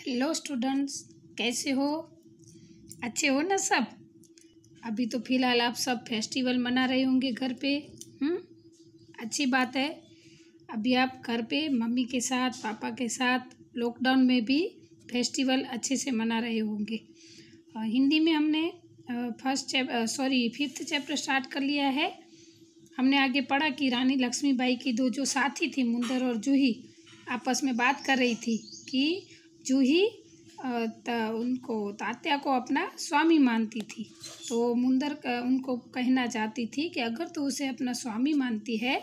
Hello students, कैसे हो? अच्छे हो ना सब? अभी तो फ़िलहाल आप सब फेस्टिवल मना रहे होंगे घर पे। अच्छी बात है। अभी आप घर पे मम्मी के साथ पापा के साथ लॉकडाउन में भी फेस्टिवल अच्छे से मना रहे होंगे। हिंदी में हमने फिफ्थ चैप्टर स्टार्ट कर लिया है। हमने आगे पढ़ा कि रानी लक्ष्मीबाई की दो जो साथी थी, मुंदर और जूही, आपस में बात कर रही थी कि जूही उनको तात्या को अपना स्वामी मानती थी। तो मुंदर उनको कहना चाहती थी कि अगर तू उसे अपना स्वामी मानती है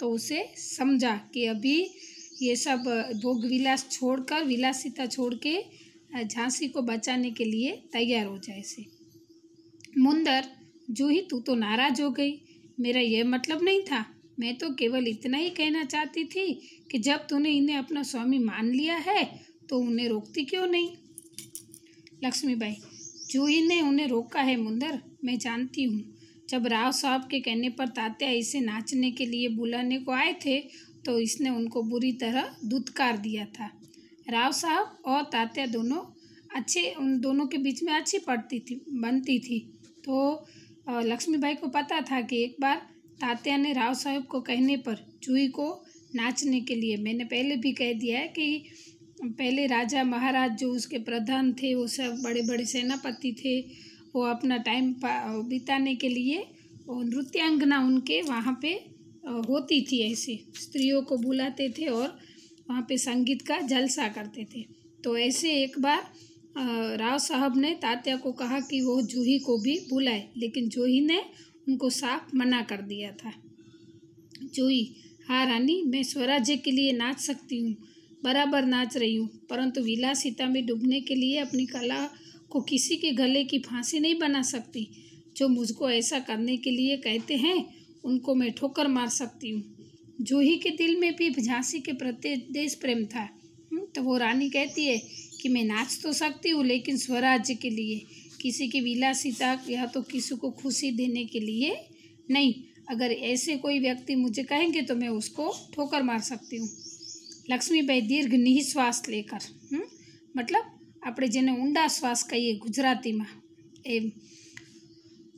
तो उसे समझा कि अभी ये सब भोग विलास छोड़कर, विलासिता छोड़ के झांसी को बचाने के लिए तैयार हो जाए से। मुंदर, जूही तू तो नाराज़ हो गई। मेरा यह मतलब नहीं था। मैं तो केवल इतना ही कहना चाहती थी कि जब तूने इन्हें अपना स्वामी मान लिया है तो उन्हें रोकती क्यों नहीं? लक्ष्मीबाई, जूही ने उन्हें रोका है मुंदर, मैं जानती हूँ। जब राव साहब के कहने पर तात्या इसे नाचने के लिए बुलाने को आए थे तो इसने उनको बुरी तरह धुतकार दिया था। राव साहब और तात्या दोनों उन दोनों के बीच में अच्छी बनती थी। तो लक्ष्मीबाई को पता था कि एक बार तात्या ने राव साहब को कहने पर जूही को नाचने के लिए, मैंने पहले भी कह दिया है कि पहले राजा महाराज जो उसके प्रधान थे, वो सब बड़े बड़े सेनापति थे, वो अपना टाइम बिताने के लिए नृत्यांगना उनके वहाँ पे होती थी। ऐसे स्त्रियों को बुलाते थे और वहाँ पे संगीत का जलसा करते थे। तो ऐसे एक बार राव साहब ने तात्या को कहा कि वो जूही को भी बुलाए, लेकिन जूही ने उनको साफ मना कर दिया था। जूही, हाँ रानी, मैं स्वराज्य के लिए नाच सकती हूँ, बराबर नाच रही हूँ, परंतु विलासिता में डूबने के लिए अपनी कला को किसी के गले की फांसी नहीं बना सकती। जो मुझको ऐसा करने के लिए कहते हैं उनको मैं ठोकर मार सकती हूँ। जूही के दिल में भी झांसी के प्रति देश प्रेम था। तो वो रानी कहती है कि मैं नाच तो सकती हूँ, लेकिन स्वराज्य के लिए, किसी की विलासिता या तो किसी को खुशी देने के लिए नहीं। अगर ऐसे कोई व्यक्ति मुझे कहेंगे तो मैं उसको ठोकर मार सकती हूँ। लक्ष्मीबाई दीर्घ निश्वास लेकर, मतलब આપણે જેને ઊંડા શ્વાસ કહીએ ગુજરાતીમાં, એમ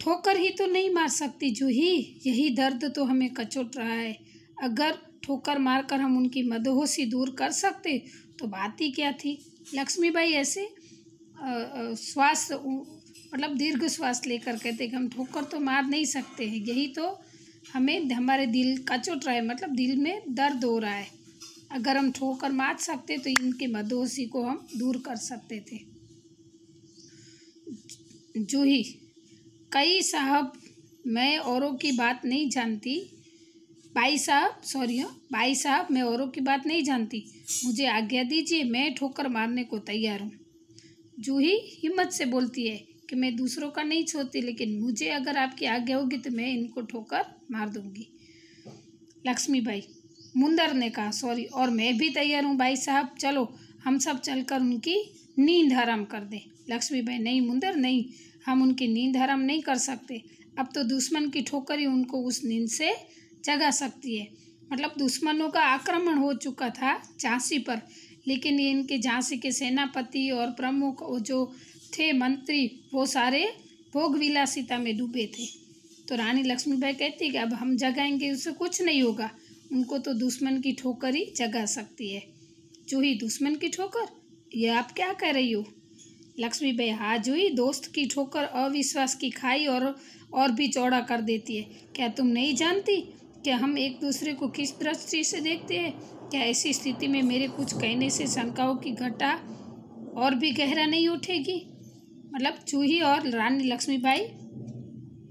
ठोकर ही तो नहीं मार सकती जूही, यही दर्द तो हमें कचोट रहा है। अगर ठोकर मारकर हम उनकी मदहोशी दूर कर सकते तो बात ही क्या थी। लक्ष्मीबाई ऐसे श्वास मतलब दीर्घ श्वास लेकर कहते कि हम ठोकर तो मार नहीं सकते हैं, यही तो हमारे दिल कचोट रहा है, मतलब दिल में दर्द हो रहा है। अगर हम ठोकर मार सकते तो इनके मदहोशी को हम दूर कर सकते थे। जूही, कई साहब, मैं औरों की बात नहीं जानती। बाई साहब, मैं औरों की बात नहीं जानती, मुझे आज्ञा दीजिए, मैं ठोकर मारने को तैयार हूँ। जूही हिम्मत से बोलती है कि मैं दूसरों का नहीं छोड़ती, लेकिन मुझे अगर आपकी आज्ञा होगी तो मैं इनको ठोकर मार दूंगी। लक्ष्मीबाई, मुंदर ने कहा, और मैं भी तैयार हूँ बाई साहब, चलो हम सब चलकर उनकी नींद हराम कर दें। लक्ष्मीबाई, नहीं मुंदर नहीं, हम उनकी नींद हराम नहीं कर सकते। अब तो दुश्मन की ठोकर ही उनको उस नींद से जगा सकती है। मतलब दुश्मनों का आक्रमण हो चुका था झांसी पर, लेकिन ये इनके झांसी के सेनापति और प्रमुख जो थे मंत्री, वो सारे भोग विलासिता में डूबे थे। तो रानी लक्ष्मीबाई कहती कि अब हम जगाएंगे, उससे कुछ नहीं होगा, उनको तो दुश्मन की ठोकर ही जगा सकती है। जूही, दुश्मन की ठोकर, ये आप क्या कह रही हो? लक्ष्मीबाई, हाँ जूही, दोस्त की ठोकर अविश्वास की खाई और भी चौड़ा कर देती है। क्या तुम नहीं जानती कि हम एक दूसरे को किस दृष्टि से देखते हैं? क्या ऐसी स्थिति में मेरे कुछ कहने से शंकाओं की घटा और भी गहरा नहीं उठेगी? मतलब जूही और रानी लक्ष्मीबाई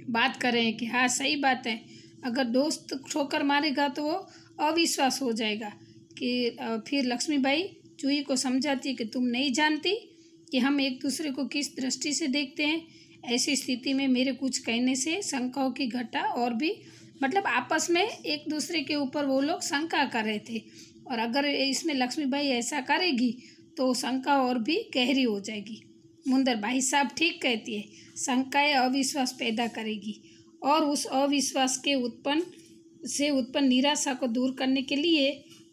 बात कर रहे हैं कि हाँ सही बात है, अगर दोस्त ठोकर मारेगा तो वो अविश्वास हो जाएगा। कि फिर लक्ष्मीबाई जूही को समझाती है कि तुम नहीं जानती कि हम एक दूसरे को किस दृष्टि से देखते हैं। ऐसी स्थिति में मेरे कुछ कहने से शंकाओं की घटा और भी, मतलब आपस में एक दूसरे के ऊपर वो लोग शंका कर रहे थे, और अगर इसमें लक्ष्मीबाई ऐसा करेगी तो शंका और भी गहरी हो जाएगी। मुंदर, भाई साहब ठीक कहती है, शंकाएं अविश्वास पैदा करेगी और उस अविश्वास के उत्पन्न निराशा को दूर करने के लिए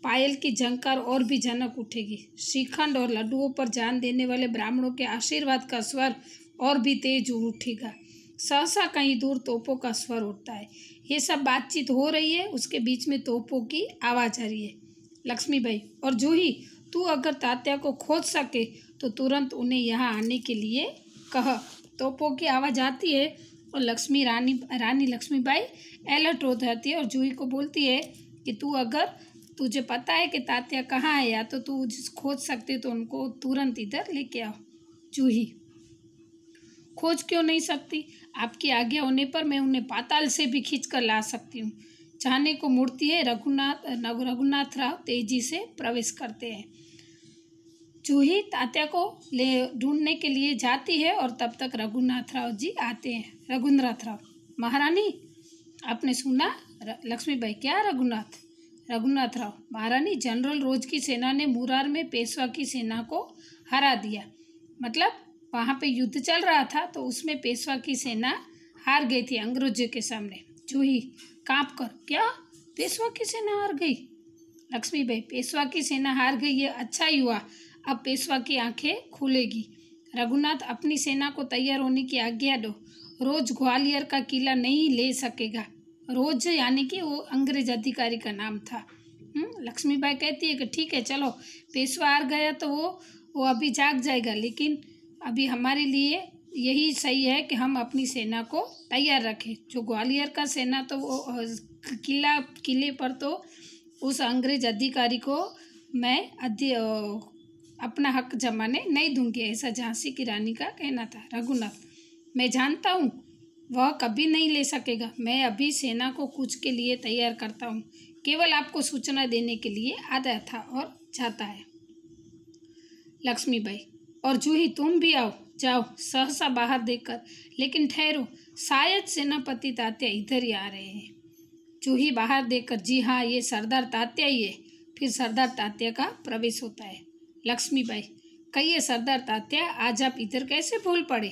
पायल की झंकार और भी झनक उठेगी। श्रीखंड और लड्डुओं पर जान देने वाले ब्राह्मणों के आशीर्वाद का स्वर और भी तेज उठेगा। सहसा कहीं दूर तोपों का स्वर उठता है। ये सब बातचीत हो रही है, उसके बीच में तोपों की आवाज़ आ रही है। लक्ष्मीबाई, और जूही, तू अगर तात्या को खोज सके तो तुरंत उन्हें यहाँ आने के लिए कह। तोपों की आवाज़ आती है और रानी लक्ष्मीबाई अलर्ट हो जाती है और जूही को बोलती है कि तुझे पता है कि तात्या कहाँ है, या तो तू खोज सकते तो उनको तुरंत इधर लेके आओ। जूही, खोज क्यों नहीं सकती? आपकी आज्ञा होने पर मैं उन्हें पाताल से भी खींच कर ला सकती हूँ। चाहने को मुड़ती है। रघुनाथ राव तेजी से प्रवेश करते हैं। जूही तात्या को ले ढूंढने के लिए जाती है और तब तक रघुनाथ राव जी आते हैं। रघुनाथ राव, महारानी आपने सुना? लक्ष्मीबाई, क्या रघुनाथ राव, महारानी, जनरल रोज की सेना ने मुरार में पेशवा की सेना को हरा दिया। मतलब वहाँ पे युद्ध चल रहा था तो उसमें पेशवा की सेना हार गई थी अंग्रेजों के सामने। जूही काँप कर, क्या पेशवा की सेना हार गई? लक्ष्मीबाई, पेशवा की सेना हार गई, ये अच्छा ही हुआ। अब पेशवा की आंखें खुलेगी। रघुनाथ, अपनी सेना को तैयार होने की आज्ञा दो। रोज ग्वालियर का किला नहीं ले सकेगा। रोज यानी कि वो अंग्रेज अधिकारी का नाम था। लक्ष्मीबाई कहती है कि ठीक है, चलो, पेशवा हार गया तो वो अभी जाग जाएगा, लेकिन अभी हमारे लिए यही सही है कि हम अपनी सेना को तैयार रखें। जो ग्वालियर का सेना तो वो किले पर तो उस अंग्रेज अधिकारी को मैं अपना हक जमाने नहीं दूंगी, ऐसा झांसी की रानी का कहना था। रघुनाथ, मैं जानता हूँ वह कभी नहीं ले सकेगा। मैं अभी सेना को कूच के लिए तैयार करता हूँ, केवल आपको सूचना देने के लिए आता था और जाता है। लक्ष्मीबाई, और जूही तुम भी आओ, जाओ सहसा बाहर देखकर, लेकिन ठहरो, शायद सेनापति तात्या इधर ही आ रहे हैं। जूही बाहर देखकर, जी हाँ, ये सरदार तात्या ही है। फिर सरदार तात्या का प्रवेश होता है। लक्ष्मीबाई, कहिए सरदार तात्या, आज आप इधर कैसे भूल पड़े?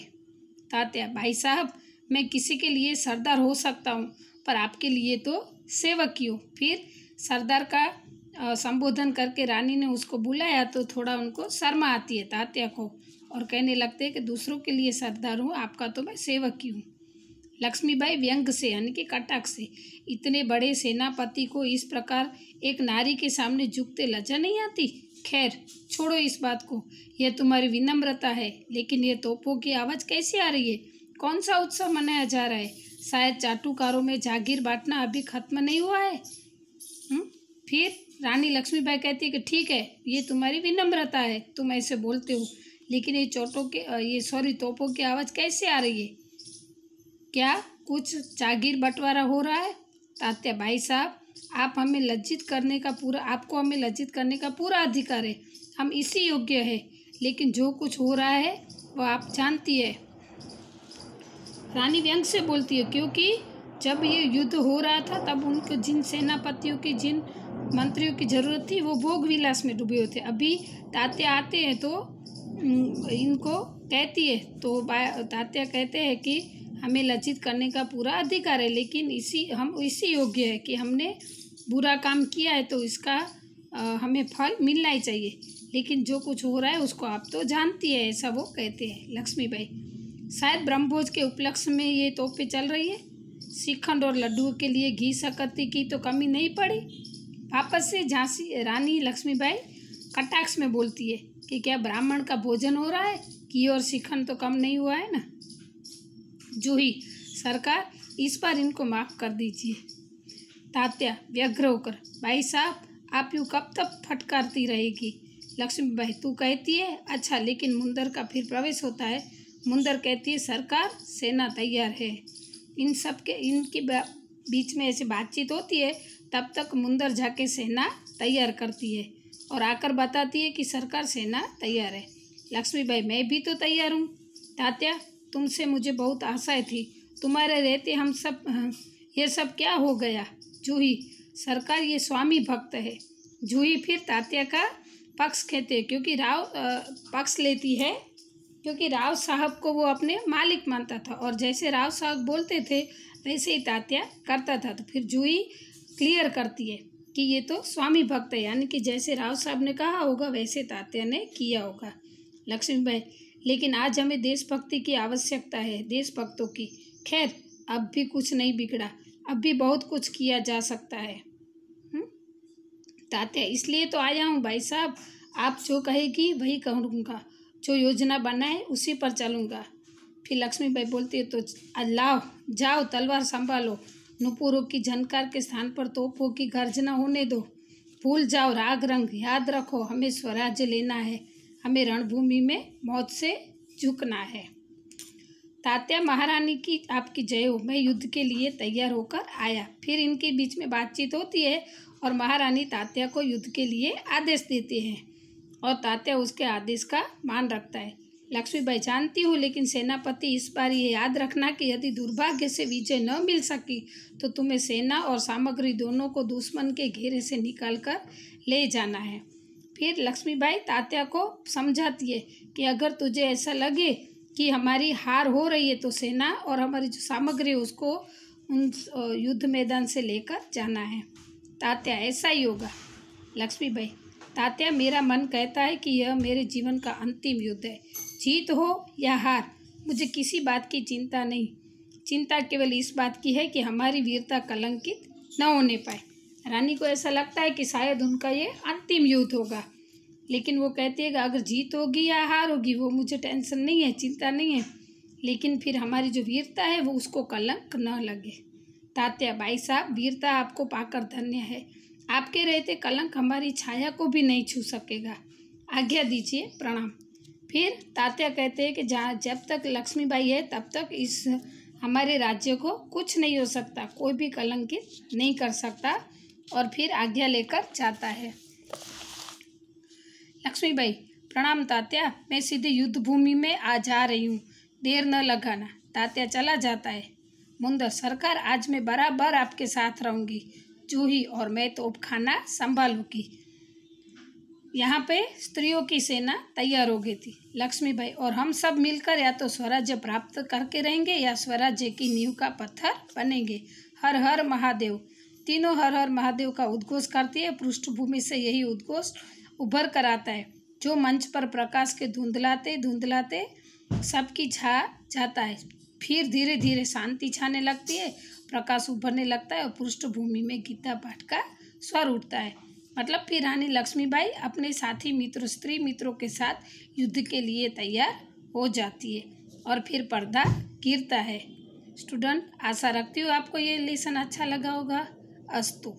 तात्या, भाई साहब, मैं किसी के लिए सरदार हो सकता हूँ पर आपके लिए तो सेवक ही हूँ। फिर सरदार का संबोधन करके रानी ने उसको बुलाया तो थोड़ा उनको शर्मा आती है तात्या को, और कहने लगते हैं कि दूसरों के लिए सरदार हूँ, आपका तो मैं सेवक ही हूँ। लक्ष्मीबाई व्यंग से यानी कि कटाक्ष से, इतने बड़े सेनापति को इस प्रकार एक नारी के सामने झुकते लज्जा नहीं आती? खैर छोड़ो इस बात को, यह तुम्हारी विनम्रता है, लेकिन ये तोपों की आवाज़ कैसी आ रही है? कौन सा उत्सव मनाया जा रहा है? शायद चाटुकारों में जागीर बांटना अभी खत्म नहीं हुआ है। फिर रानी लक्ष्मीबाई कहती है कि ठीक है, ये तुम्हारी विनम्रता है, तुम ऐसे बोलते हो, लेकिन ये तोपों की आवाज़ कैसे आ रही है? क्या कुछ जागीर बंटवारा हो रहा है? तात्या, भाई साहब, आपको हमें लज्जित करने का पूरा अधिकार है। हम इसी योग्य है, लेकिन जो कुछ हो रहा है वो आप जानती है। रानी व्यंग से बोलती है, क्योंकि जब ये युद्ध हो रहा था तब उनको जिन सेनापतियों की, जिन मंत्रियों की ज़रूरत थी वो भोग विलास में डूबे हुए थे। अभी तात्या आते हैं तो इनको कहती है तो तात्या कहते हैं कि हमें लज्जित करने का पूरा अधिकार है, लेकिन हम इसी योग्य है कि हमने बुरा काम किया है तो इसका हमें फल मिलना ही चाहिए, लेकिन जो कुछ हो रहा है उसको आप तो जानती है, ऐसा वो कहते हैं। लक्ष्मीबाई, शायद ब्रह्मभोज के उपलक्ष्य में ये तोपें चल रही है। श्रीखंड और लड्डुओं के लिए घी शक्कर की तो कमी नहीं पड़ी। वापस से झांसी रानी लक्ष्मीबाई कटाक्ष में बोलती है कि क्या ब्राह्मण का भोजन हो रहा है? घी और श्रीखंड तो कम नहीं हुआ है ना? जूही, सरकार, इस बार इनको माफ़ कर दीजिए। तात्या व्यग्र होकर, भाई साहब, आप यूँ कब तक फटकारती रहेगी? लक्ष्मीबाई, तू कहती है, अच्छा, लेकिन मुंदर का फिर प्रवेश होता है। मुंदर कहती है, सरकार, सेना तैयार है। इनके बीच में ऐसी बातचीत होती है, तब तक मुंदर जाके सेना तैयार करती है और आकर बताती है कि सरकार, सेना तैयार है। लक्ष्मीबाई, मैं भी तो तैयार हूँ। तात्या, तुमसे मुझे बहुत आशाएं थी, तुम्हारे रहते ये सब क्या हो गया? जूही, सरकार, ये स्वामी भक्त है। जूही फिर तात्या का पक्ष लेती है, क्योंकि राव साहब को वो अपने मालिक मानता था और जैसे राव साहब बोलते थे वैसे ही तात्या करता था। तो फिर जूही क्लियर करती है कि ये तो स्वामी भक्त है, यानी कि जैसे राव साहब ने कहा होगा वैसे तात्या ने किया होगा। लक्ष्मीबाई, लेकिन आज हमें देशभक्ति की आवश्यकता है, देशभक्तों की। खैर, अब भी कुछ नहीं बिगड़ा, अब भी बहुत कुछ किया जा सकता है। तात्या, इसलिए तो आया हूँ भाई साहब, आप जो कहेगी वही करूँगा, जो योजना बनाए उसी पर चलूँगा। फिर लक्ष्मीबाई बोलती है, तो लाओ, जाओ, तलवार संभालो, नुपुरों की झनकार के स्थान पर तोपों की गर्जना होने दो। भूल जाओ राग रंग, याद रखो हमें स्वराज्य लेना है, हमें रणभूमि में मौत से झुकना है। तात्या, महारानी की आपकी जय हो, मैं युद्ध के लिए तैयार होकर आया। फिर इनके बीच में बातचीत होती है और महारानी तात्या को युद्ध के लिए आदेश देते हैं और तात्या उसके आदेश का मान रखता है। लक्ष्मीबाई, जानती हूँ, लेकिन सेनापति इस बार ये याद रखना कि यदि दुर्भाग्य से विजय न मिल सकी तो तुम्हें सेना और सामग्री दोनों को दुश्मन के घेरे से निकाल कर ले जाना है। फिर लक्ष्मीबाई तात्या को समझाती है कि अगर तुझे ऐसा लगे कि हमारी हार हो रही है तो सेना और हमारी जो सामग्री है उसको उन युद्ध मैदान से लेकर जाना है। तात्या, ऐसा ही होगा। लक्ष्मीबाई, तात्या, मेरा मन कहता है कि यह मेरे जीवन का अंतिम युद्ध है, जीत हो या हार, मुझे किसी बात की चिंता नहीं। चिंता केवल इस बात की है कि हमारी वीरता कलंकित न होने पाए। रानी को ऐसा लगता है कि शायद उनका ये अंतिम युद्ध होगा, लेकिन वो कहती है कि अगर जीत होगी या हार होगी वो मुझे टेंशन नहीं है, चिंता नहीं है, लेकिन फिर हमारी जो वीरता है वो उसको कलंक न लगे। तात्या, भाई साहब, वीरता आपको पाकर धन्य है, आपके रहते कलंक हमारी छाया को भी नहीं छू सकेगा, आज्ञा दीजिए, प्रणाम। फिर तात्या कहते हैं कि जब तक लक्ष्मीबाई है तब तक इस हमारे राज्य को कुछ नहीं हो सकता, कोई भी कलंकित नहीं कर सकता, और फिर आज्ञा लेकर जाता है। लक्ष्मीबाई, प्रणाम तात्या, मैं सीधे युद्ध भूमि में आ जा रही हूँ, देर न लगाना। तात्या चला जाता है। मुंदर, सरकार, आज मैं बराबर आपके साथ रहूँगी, जूही और मैं तोपखाना संभालूंगी। यहाँ पे स्त्रियों की सेना तैयार हो गई थी। लक्ष्मीबाई, और हम सब मिलकर या तो स्वराज्य प्राप्त करके रहेंगे या स्वराज्य की नींव का पत्थर बनेंगे। हर हर महादेव। तीनों हर हर महादेव का उद्घोष करती है। पृष्ठभूमि से यही उद्घोष उभर कर आता है, जो मंच पर प्रकाश के धुंधलाते धुंधलाते सबकी छा जाता है। फिर धीरे धीरे शांति छाने लगती है, प्रकाश उभरने लगता है और पृष्ठभूमि में गीता पाठ का स्वर उठता है। मतलब फिर रानी लक्ष्मीबाई अपने साथी मित्रों, स्त्री मित्रों के साथ युद्ध के लिए तैयार हो जाती है और फिर पर्दा गिरता है। स्टूडेंट, आशा रखती हूँ आपको ये लेसन अच्छा लगा होगा। अस्तु।